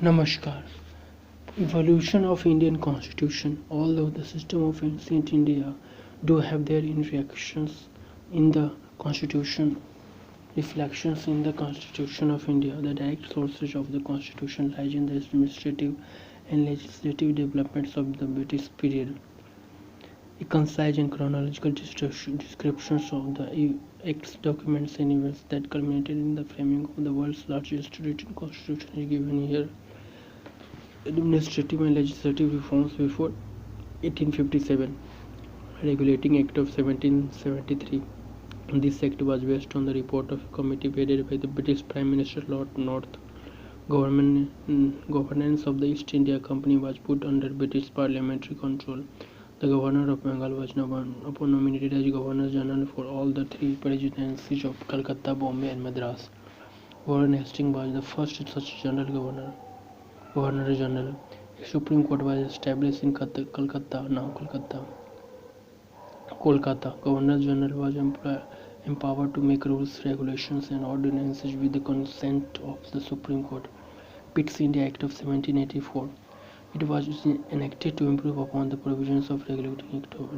Namaskar. Evolution of Indian Constitution. Although the system of ancient India do have their inflections in the Constitution, reflections in the Constitution of India, the direct sources of the Constitution lies in the administrative and legislative developments of the British period. A concise and chronological descriptions of the acts, documents, and events that culminated in the framing of the world's largest written constitution is given here. Administrative and legislative reforms before 1857. Regulating Act of 1773. This act was based on the report of a committee headed by the British Prime Minister Lord North. Governance of the East India Company was put under British parliamentary control. The Governor of Bengal was nominated as Governor General for all the three presidencies of Calcutta, Bombay, and Madras. Warren Hastings was the first such Governor General. A Supreme Court was established in Kolkata, now Kolkata. Governor General was empowered to make rules, regulations, and ordinances with the consent of the Supreme Court. Pitt's India Act of 1784. It was enacted to improve upon the provisions of Regulating Act of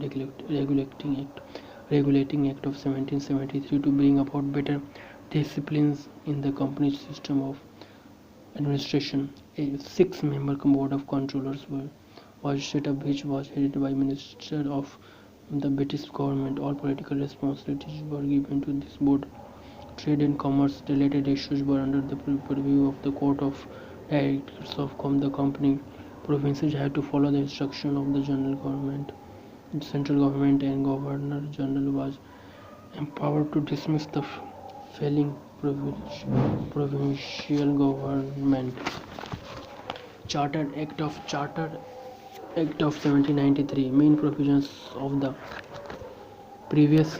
1773 to bring about better disciplines in the company's system of administration. A six-member board of controllers was set up, which was headed by Minister of the British government. All political responsibilities were given to this board. Trade and commerce related issues were under the purview of the Court of Directors of the company. Provinces had to follow the instruction of the general government. The central government and Governor General was empowered to dismiss the failing provincial government. Charter Act of 1793. Main provisions of the previous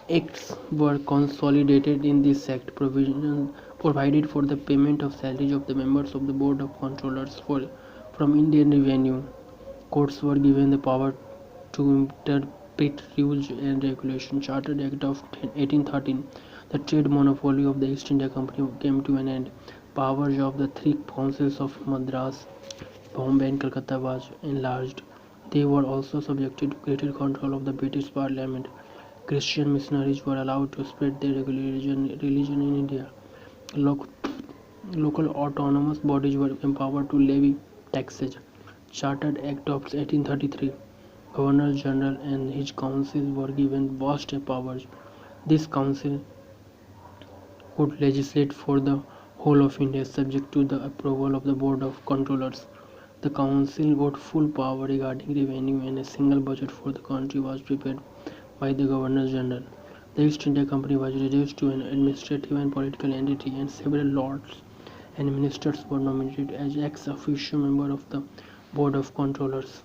acts were consolidated in this act. Provision provided for the payment of salaries of the members of the Board of Controllers from Indian Revenue. Courts were given the power to interpret rules and regulations. Chartered Act of 1813. The trade monopoly of the East India Company came to an end. Powers of the three councils of Madras, Bombay, and Calcutta was enlarged. They were also subjected to greater control of the British Parliament. Christian missionaries were allowed to spread their religion in India. Local autonomous bodies were empowered to levy taxes. Chartered Act of 1833. Governor General and his councils were given vast powers. This council could legislate for the whole of India subject to the approval of the Board of Controllers. The council got full power regarding revenue, and a single budget for the country was prepared by the Governor General. The East India Company was reduced to an administrative and political entity, and several lords and ministers were nominated as ex officio members of the Board of Controllers.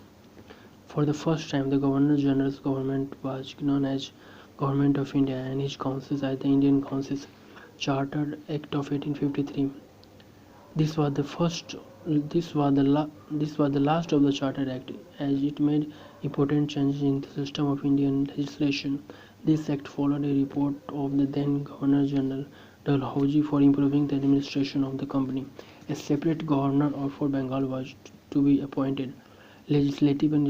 For the first time, the Governor General's government was known as Government of India, and his councils as the Indian Councils. Chartered Act of 1853. This was the last of the Chartered Act, as it made important changes in the system of Indian legislation. This act followed a report of the then Governor General Dalhousie for improving the administration of the company. A separate governor for Bengal was to be appointed. Legislative and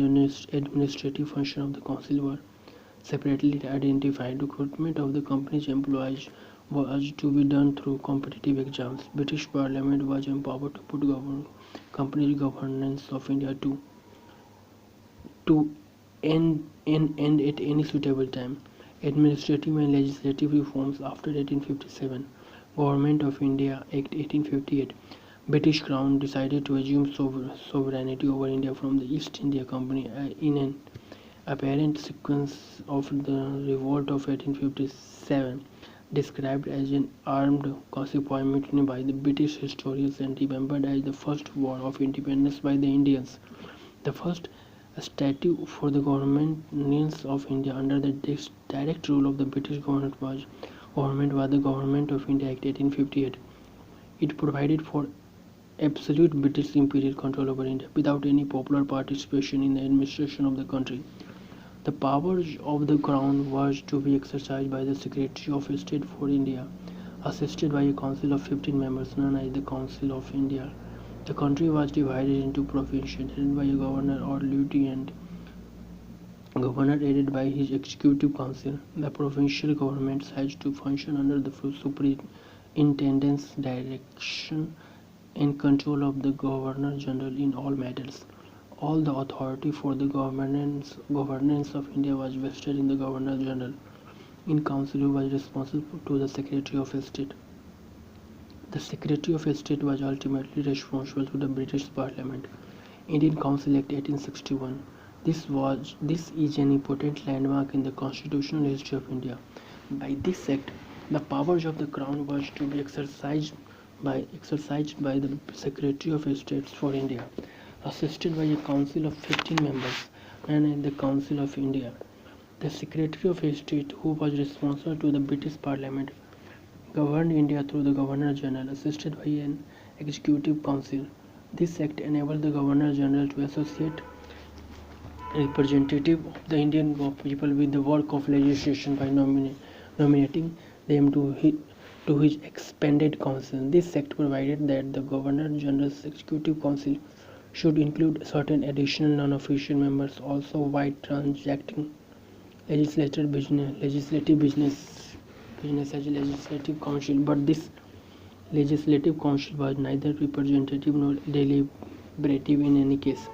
administrative functions of the council were separately identified. Recruitment of the company's employees was to be done through competitive exams. British Parliament was empowered to put company's governance of India to end at any suitable time. Administrative and legislative reforms after 1857. Government of India Act 1858. British Crown decided to assume sovereignty over India from the East India Company in an apparent sequence of the revolt of 1857, described as an armed Sepoy mutiny by the British historians and remembered as the first war of independence by the Indians. The first statute for the governments of India under the direct rule of the British government was the Government of India Act 1858. It provided for absolute British imperial control over India without any popular participation in the administration of the country. The powers of the Crown was to be exercised by the Secretary of State for India. assisted by a council of 15 members known as the Council of India. The country was divided into provinces headed by a governor or lieutenant governor aided by his executive council. The provincial governments had to function under the superintendent's direction and control of the governor general in all matters. All the authority for the governance of India was vested in the governor general, in council who was responsible to the Secretary of State. The Secretary of State was ultimately responsible to the British Parliament. Indian Council Act 1861. This is an important landmark in the constitutional history of India. By this act, the powers of the Crown was to be exercised by the Secretary of State for India, assisted by a council of 15 members and the Council of India. The Secretary of State, who was responsible to the British Parliament, governed India through the Governor General, assisted by an Executive Council. This act enabled the Governor General to associate representatives of the Indian people with the work of legislation by nominating them to his expanded council. This act provided that the Governor General's Executive Council should include certain additional non-official members also while transacting legislative business as a legislative council, but this legislative council was neither representative nor deliberative in any case.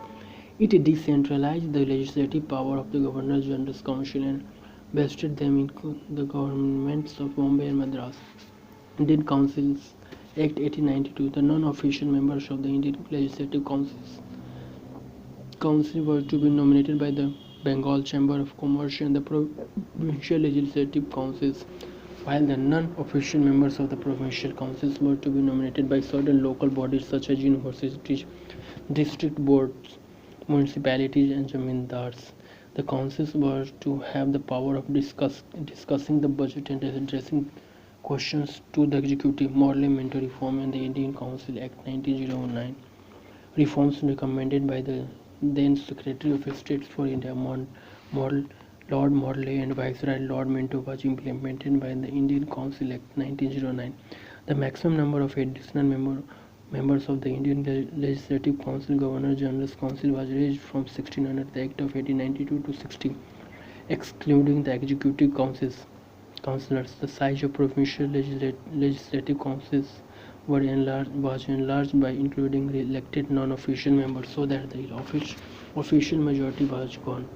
It decentralized the legislative power of the Governor General's Council and vested them in the governments of Bombay and Madras. Indian Councils Act 1892. The non-official members of the Indian Legislative Council were to be nominated by the Bengal Chamber of Commerce and the provincial legislative councils, while the non-official members of the provincial councils were to be nominated by certain local bodies such as universities, district boards, municipalities and zamindars. The councils were to have the power of discussing the budget and addressing questions to the executive. Parliamentary reform and the Indian Council Act 1909. Reforms recommended by the then Secretary of State for India, Lord Morley and Viceroy Lord Minto was implemented by the Indian Council Act 1909. The maximum number of additional members of the Indian Legislative Council, Governor General's Council, was raised from 16 under the Act of 1892 to 60, excluding the executive councillors. The size of provincial legislative councils was enlarged by including elected non-official members so that the official majority was gone.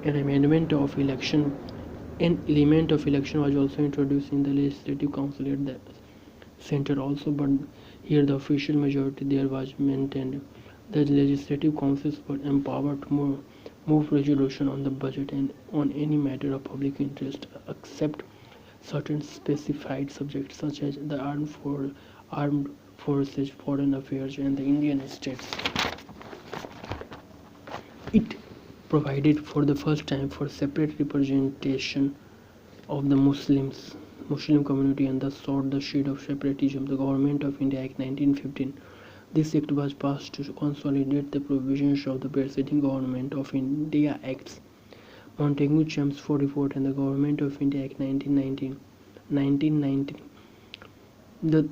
An element of election was also introduced in the Legislative Council at the centre also, but here the official majority there was maintained. The legislative councils were empowered to move resolution on the budget and on any matter of public interest except certain specified subjects such as the armed forces, foreign affairs and the Indian states. It provided for the first time for separate representation of the Muslim community and thus sought the shade of separatism. The Government of India Act 1915. This act was passed to consolidate the provisions of the preceding Government of India Acts Montagu-Chelmsford Report and the Government of India Act 1919. The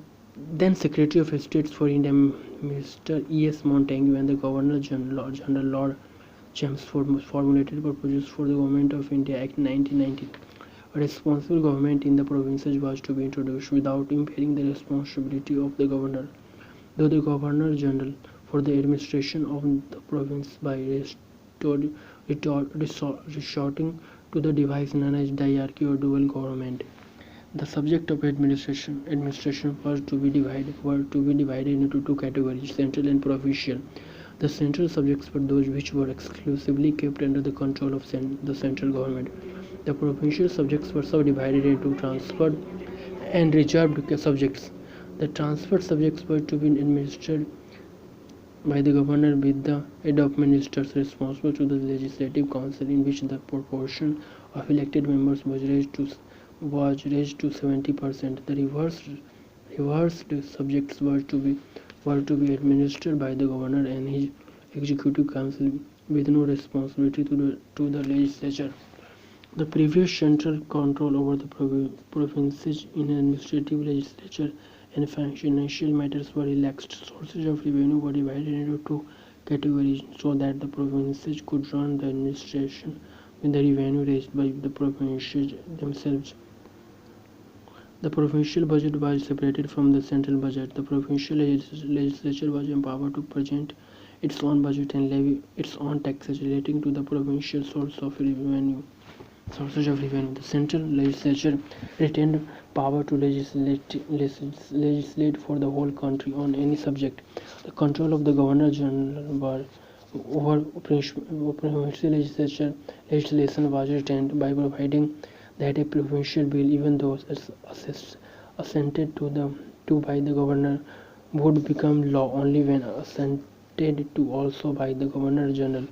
then Secretary of State for India, Mr. E.S. Montagu, and the Governor General Lord Chelmsford formulated proposals for the Government of India Act 1919. A responsible government in the provinces was to be introduced without impairing the responsibility of the governor, though the Governor General for the administration of the province by resorting to the device known as diarchy or dual government. The subject of administration was to be divided into two categories: central and provincial. The central subjects were those which were exclusively kept under the control of the central government. The provincial subjects were subdivided into transferred and reserved subjects. The transferred subjects were to be administered by the governor with the head of ministers responsible to the legislative council, in which the proportion of elected members was raised to 70%. The reversed subjects were to be administered by the governor and his executive council with no responsibility to the legislature. The previous central control over the provinces in administrative, legislature, and financial matters were relaxed. Sources of revenue were divided into two categories so that the provinces could run the administration with the revenue raised by the provinces themselves. The provincial budget was separated from the central budget. The provincial legislature was empowered to present its own budget and levy its own taxes relating to the provincial sources of revenue. The central legislature retained power to legislate for the whole country on any subject. The control of the Governor General over provincial legislation was retained by providing that a provincial bill, even though assented to by the governor, would become law only when assented to also by the Governor General.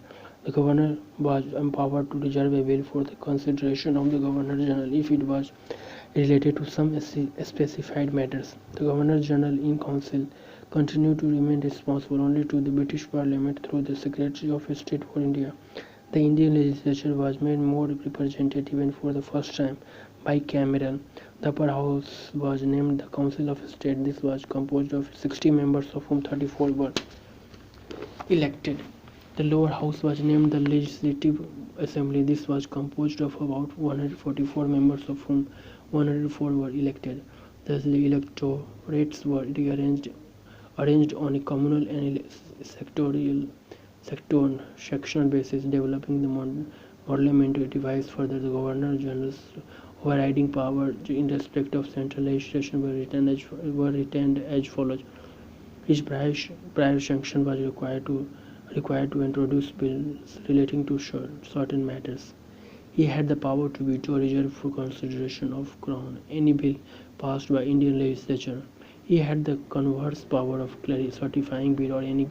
The Governor was empowered to reserve a bill for the consideration of the Governor General if it was related to some specified matters. The Governor General in Council continued to remain responsible only to the British Parliament through the Secretary of State for India. The Indian legislature was made more representative and for the first time bicameral. The upper house was named the Council of State. This was composed of 60 members, of whom 34 were elected. The lower house was named the Legislative Assembly. This was composed of about 144 members, of whom 104 were elected. Thus, the electorates were arranged on a communal and sectional basis, developing the parliamentary device. Further, the Governor General's overriding power in respect of central legislation were retained as follows. His prior sanction was required to introduce bills relating to certain matters. He had the power to veto or reserve for consideration of Crown any bill passed by Indian legislature. He had the converse power of certifying bill or any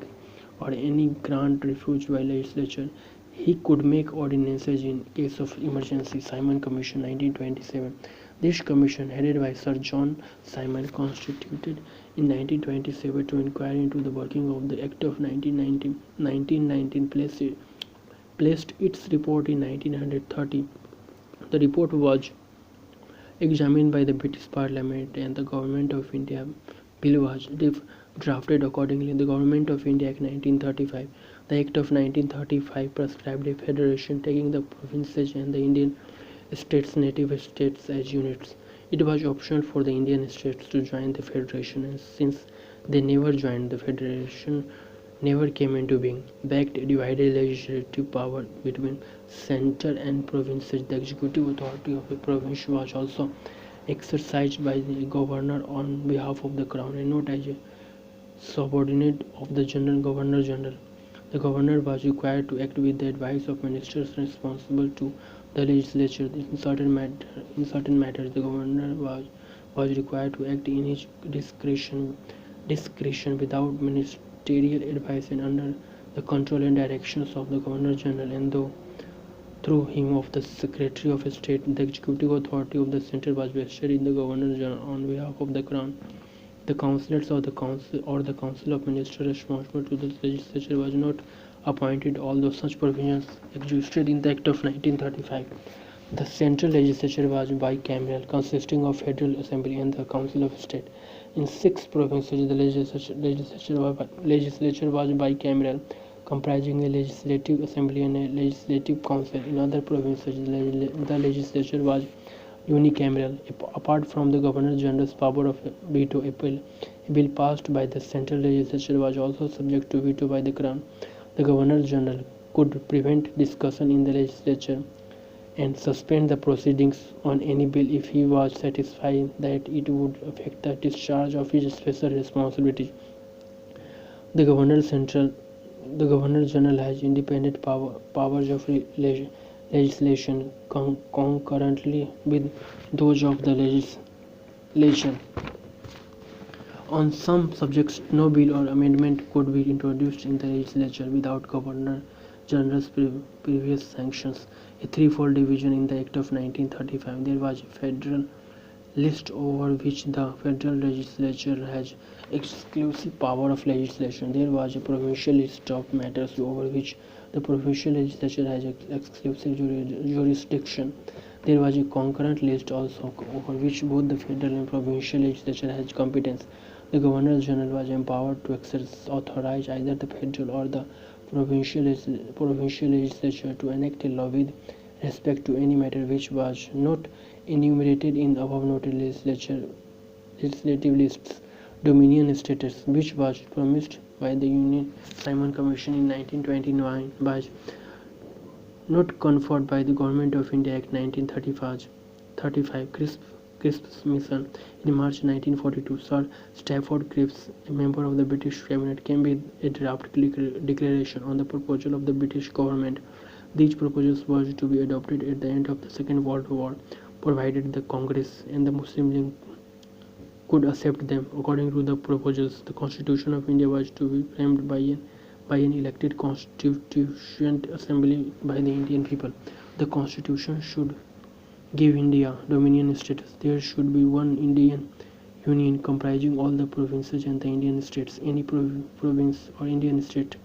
grant refused by legislature. He could make ordinances in case of emergency. Simon Commission 1927. This commission, headed by Sir John Simon, constituted in 1927 to inquire into the working of the Act of 1919, placed its report in 1930. The report was examined by the British Parliament and the Government of India. Bill was drafted accordingly. The Government of India Act 1935. The Act of 1935 prescribed a federation taking the provinces and the Indian native states as units. It was optional for the Indian states to join the federation, and since they never joined, the federation never came into being. The Act divided legislative power between centre and provinces. The executive authority of a province was also exercised by the governor on behalf of the crown and not as a subordinate of the Governor General. The governor was required to act with the advice of ministers responsible to the legislature. In certain matters, the governor was required to act in his discretion without ministerial advice and under the control and directions of the Governor General, and through him of the Secretary of State. The executive authority of the centre was vested in the Governor General on behalf of the Crown. The councillors of the council or the council of ministers responsible to the legislature was not appointed, although such provisions existed in the Act of 1935. The central legislature was bicameral, consisting of Federal Assembly and the Council of State. In 6 provinces, the legislature was bicameral, comprising a legislative assembly and a legislative council. In other provinces, the legislature was unicameral. Apart from the Governor General's power of veto, a bill passed by the central legislature was also subject to veto by the Crown. The Governor General could prevent discussion in the legislature and suspend the proceedings on any bill if he was satisfied that it would affect the discharge of his special responsibilities. The Governor General has independent powers of legislation concurrently with those of the legislation. On some subjects, no bill or amendment could be introduced in the legislature without Governor General's previous sanctions. A threefold division in the Act of 1935. There was a federal list over which the federal legislature has exclusive power of legislation. There was a provincial list of matters over which The provincial legislature has exclusive jurisdiction. There was a concurrent list also over which both the federal and provincial legislature has competence. The Governor General was empowered to authorize either the federal or the provincial legislature to enact a law with respect to any matter which was not enumerated in above noted legislative lists. Dominion status, which was promised by the Union Simon Commission in 1929, was not conferred by the Government of India Act 1935. Crisp's mission in March 1942. Sir Stafford Cripps, a member of the British cabinet, came with a draft declaration on the proposal of the British government. These proposals were to be adopted at the end of the Second World War, provided the Congress and the Muslim League could accept them. According to the proposals, the Constitution of India was to be framed by an elected Constituent Assembly by the Indian people. The Constitution should give India Dominion status. There should be one Indian Union comprising all the provinces and the Indian states. Any province or Indian state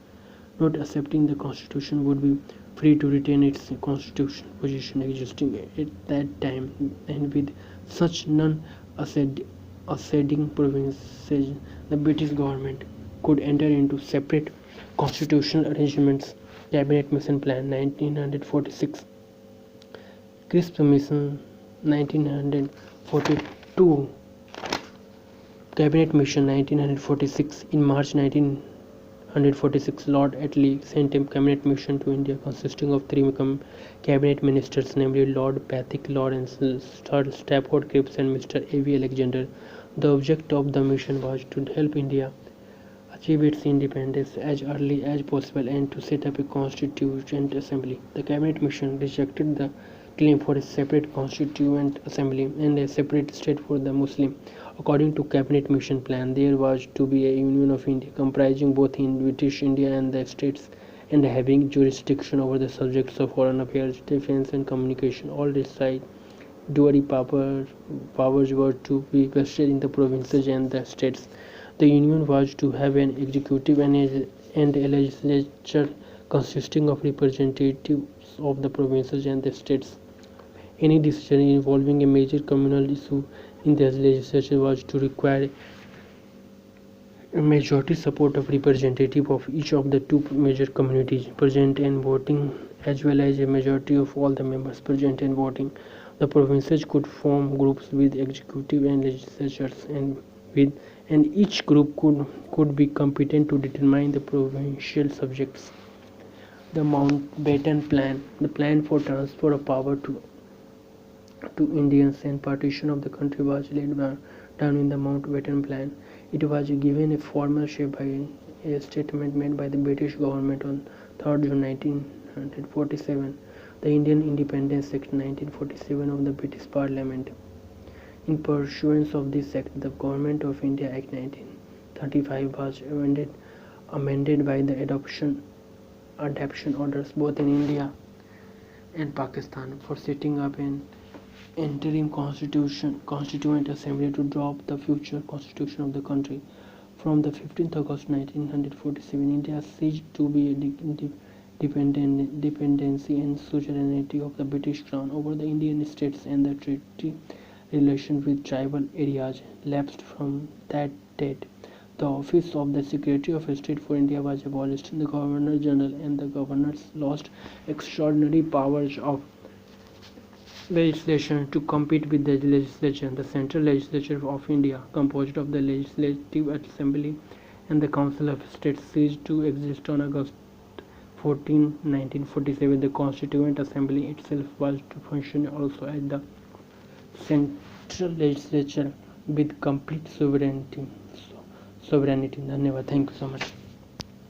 not accepting the Constitution would be free to retain its constitutional position existing at that time, and with such non-acceding provinces, the British government could enter into separate constitutional arrangements. Cabinet Mission Plan 1946. Crisp's Mission 1942. Cabinet Mission 1946. In March 1946, Lord Attlee sent a cabinet mission to India consisting of three cabinet ministers, namely Lord Pethick Lawrence, Sir Stafford Cripps, and Mr. A.V. Alexander. The object of the mission was to help India achieve its independence as early as possible and to set up a constituent assembly. The cabinet mission rejected the claim for a separate constituent assembly and a separate state for the Muslim. According to cabinet mission plan, there was to be a union of India comprising both in British India and the states, and having jurisdiction over the subjects of foreign affairs, defence and communication. All residuary powers were to be vested in the provinces and the states. The union was to have an executive and a legislature consisting of representatives of the provinces and the states. Any decision involving a major communal issue in the legislature was to require a majority support of representative of each of the two major communities present and voting, as well as a majority of all the members present and voting. The provinces could form groups with executive and legislatures, and each group could be competent to determine the provincial subjects. The Mountbatten Plan, the plan for transfer of power to Indians and partition of the country, was laid down in the Mountbatten Plan. It was given a formal shape by a statement made by the British government on 3rd June 1947, the Indian Independence Act 1947 of the British Parliament. In pursuance of this act, the Government of India Act 1935 was amended by the adoption orders both in India and Pakistan for setting up an interim constituent assembly to draw up the future constitution of the country. From the 15th August 1947, India ceased to be a dependency and suzerainty of the British Crown over the Indian states, and the treaty relations with tribal areas lapsed from that date. The office of the Secretary of State for India was abolished. The Governor General and the governors lost extraordinary powers of legislation to compete with the legislature. The Central Legislature of India, composed of the Legislative Assembly and the Council of State, ceased to exist on August 14, 1947. The Constituent Assembly itself was to function also as the Central Legislature with complete sovereignty. धन्यवाद. Thank you so much.